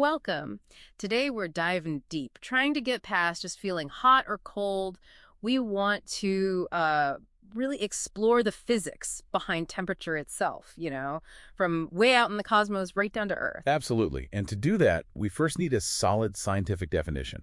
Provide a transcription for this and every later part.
Welcome. Today we're diving deep, trying to get past just feeling hot or cold. We want to really explore the physics behind temperature itself, from way out in the cosmos right down to Earth. Absolutely. And to do that, we first need a solid scientific definition.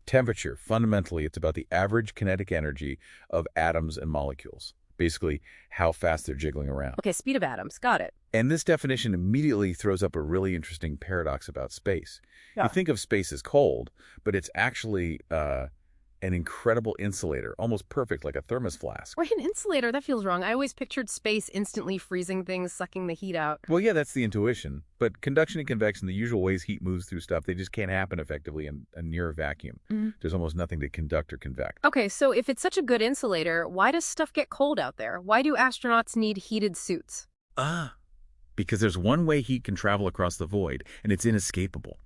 Temperature, fundamentally, it's about the average kinetic energy of atoms and molecules. Basically, how fast they're jiggling around. Okay, speed of atoms. Got it. And this definition immediately throws up a really interesting paradox about space. Yeah. You think of space as cold, but it's actually an incredible insulator, almost perfect, like a thermos flask. Wait, an insulator? That feels wrong. I always pictured space instantly freezing things, sucking the heat out. Well, yeah, that's the intuition. But conduction and convection, the usual ways heat moves through stuff, they just can't happen effectively in a near vacuum. There's almost nothing to conduct or convect. Okay, so if it's such a good insulator, why does stuff get cold out there? Why do astronauts need heated suits? Because there's one way heat can travel across the void, and it's inescapable.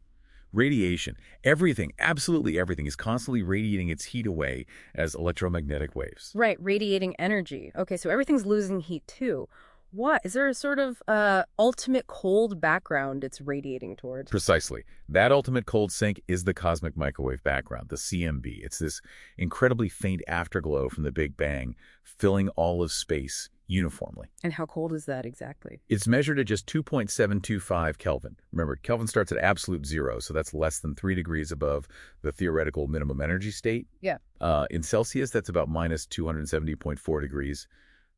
Radiation. Everything, absolutely everything, is constantly radiating its heat away as electromagnetic waves. Right, radiating energy. Okay, so everything's losing heat too. What? Is there a sort of ultimate cold background it's radiating towards? Precisely. That ultimate cold sink is the cosmic microwave background, the CMB. It's this incredibly faint afterglow from the Big Bang, filling all of space uniformly. And how cold is that exactly? It's measured at just 2.725 Kelvin. Remember, Kelvin starts at absolute zero, so that's less than 3 degrees above the theoretical minimum energy state. Yeah. In Celsius, that's about minus 270.4 degrees.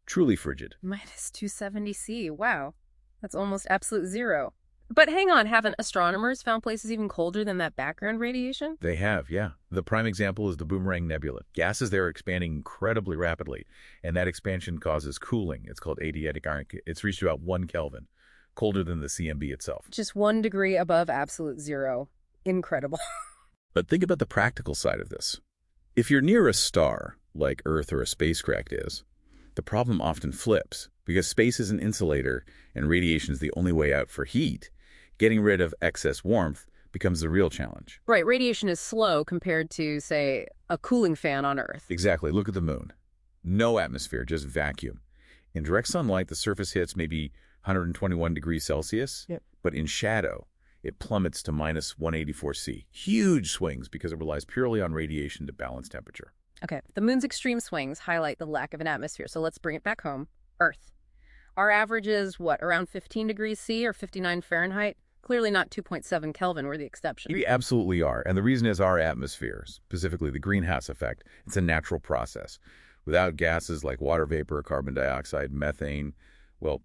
Truly frigid. Minus 270 C. Wow. That's almost absolute zero. But hang on, haven't astronomers found places even colder than that background radiation? They have, yeah. The prime example is the Boomerang Nebula. Gases there are expanding incredibly rapidly, and that expansion causes cooling. It's called adiabatic iron. It's reached about 1 Kelvin, colder than the CMB itself. Just 1 degree above absolute zero. Incredible. But think about the practical side of this. If you're near a star, like Earth or a spacecraft is, the problem often flips. Because space is an insulator and radiation is the only way out for heat, getting rid of excess warmth becomes the real challenge. Right, radiation is slow compared to, say, a cooling fan on Earth. Exactly. Look at the moon. No atmosphere, just vacuum. In direct sunlight, the surface hits maybe 121 degrees Celsius, but in shadow, it plummets to minus 184 C. Huge swings because it relies purely on radiation to balance temperature. Okay, the moon's extreme swings highlight the lack of an atmosphere, so let's bring it back home. Earth. Our average is, what, around 15 degrees C or 59 Fahrenheit? Clearly not 2.7 Kelvin, we're the exception. We absolutely are. And the reason is our atmosphere, specifically the greenhouse effect. It's a natural process. Without gases like water vapor, carbon dioxide, methane, well,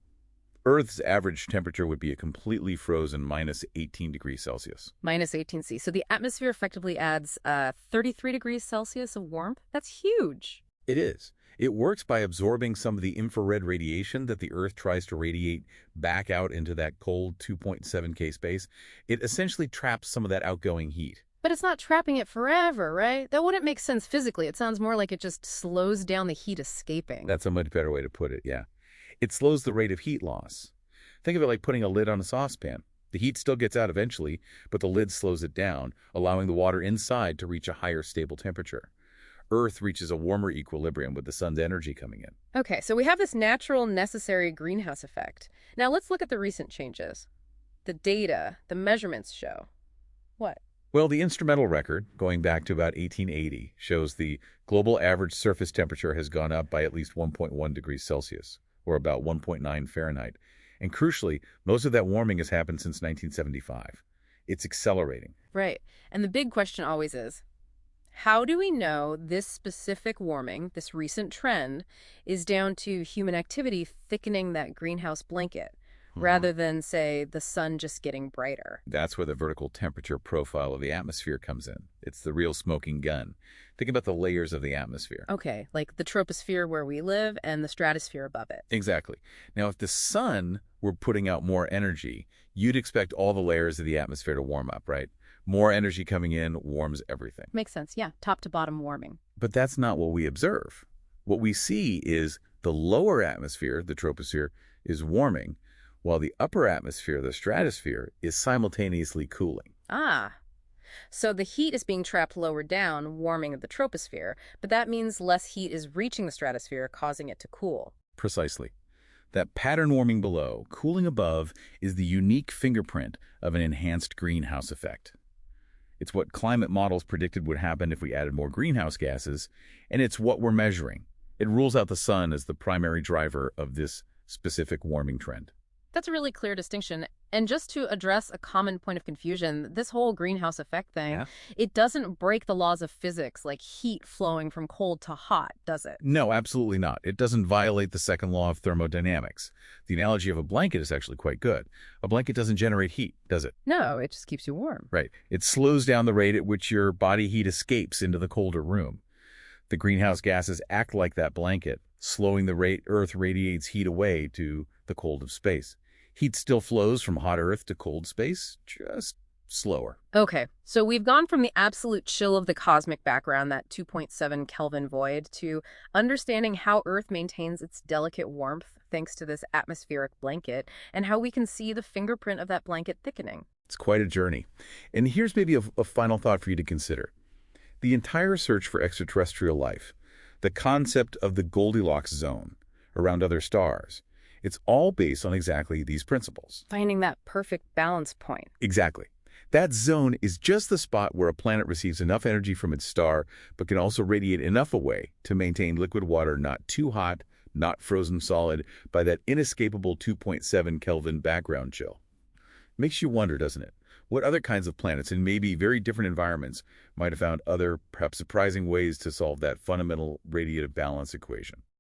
Earth's average temperature would be a completely frozen minus 18 degrees Celsius. Minus 18 C. So the atmosphere effectively adds 33 degrees Celsius of warmth? That's huge. It is. It works by absorbing some of the infrared radiation that the Earth tries to radiate back out into that cold 2.7 K space. It essentially traps some of that outgoing heat. But it's not trapping it forever, right? That wouldn't make sense physically. It sounds more like it just slows down the heat escaping. That's a much better way to put it, yeah. It slows the rate of heat loss. Think of it like putting a lid on a saucepan. The heat still gets out eventually, but the lid slows it down, allowing the water inside to reach a higher stable temperature. Earth reaches a warmer equilibrium with the sun's energy coming in. Okay, so we have this natural, necessary greenhouse effect. Now let's look at the recent changes. The data, the measurements show. What? Well, the instrumental record, going back to about 1880, shows the global average surface temperature has gone up by at least 1.1 degrees Celsius, or about 1.9 Fahrenheit. And crucially, most of that warming has happened since 1975. It's accelerating. Right. And the big question always is, how do we know this specific warming, this recent trend, is down to human activity thickening that greenhouse blanket, rather than, say, the sun just getting brighter? That's where the vertical temperature profile of the atmosphere comes in. It's the real smoking gun. Think about the layers of the atmosphere. Okay, like the troposphere where we live and the stratosphere above it. Exactly. Now, if the sun were putting out more energy, you'd expect all the layers of the atmosphere to warm up, right? More energy coming in warms everything. Makes sense, yeah. Top to bottom warming. But that's not what we observe. What we see is the lower atmosphere, the troposphere, is warming, while the upper atmosphere, the stratosphere, is simultaneously cooling. Ah. So the heat is being trapped lower down, warming the troposphere, but that means less heat is reaching the stratosphere, causing it to cool. Precisely. That pattern warming below, cooling above, is the unique fingerprint of an enhanced greenhouse effect. It's what climate models predicted would happen if we added more greenhouse gases, and it's what we're measuring. It rules out the sun as the primary driver of this specific warming trend. That's a really clear distinction. And just to address a common point of confusion, this whole greenhouse effect thing, Yeah? it doesn't break the laws of physics like heat flowing from cold to hot, does it? No, absolutely not. It doesn't violate the second law of thermodynamics. The analogy of a blanket is actually quite good. A blanket doesn't generate heat, does it? No, it just keeps you warm. Right. It slows down the rate at which your body heat escapes into the colder room. The greenhouse gases act like that blanket, slowing the rate Earth radiates heat away to the cold of space. Heat still flows from hot Earth to cold space, just slower. Okay, so we've gone from the absolute chill of the cosmic background, that 2.7 Kelvin void, to understanding how Earth maintains its delicate warmth thanks to this atmospheric blanket, and how we can see the fingerprint of that blanket thickening. It's quite a journey. And here's maybe a final thought for you to consider. The entire search for extraterrestrial life, the concept of the Goldilocks zone around other stars, it's all based on exactly these principles. Finding that perfect balance point. Exactly. That zone is just the spot where a planet receives enough energy from its star, but can also radiate enough away to maintain liquid water not too hot, not frozen solid by that inescapable 2.7 Kelvin background chill. Makes you wonder, doesn't it? What other kinds of planets in maybe very different environments might have found other, perhaps surprising ways to solve that fundamental radiative balance equation?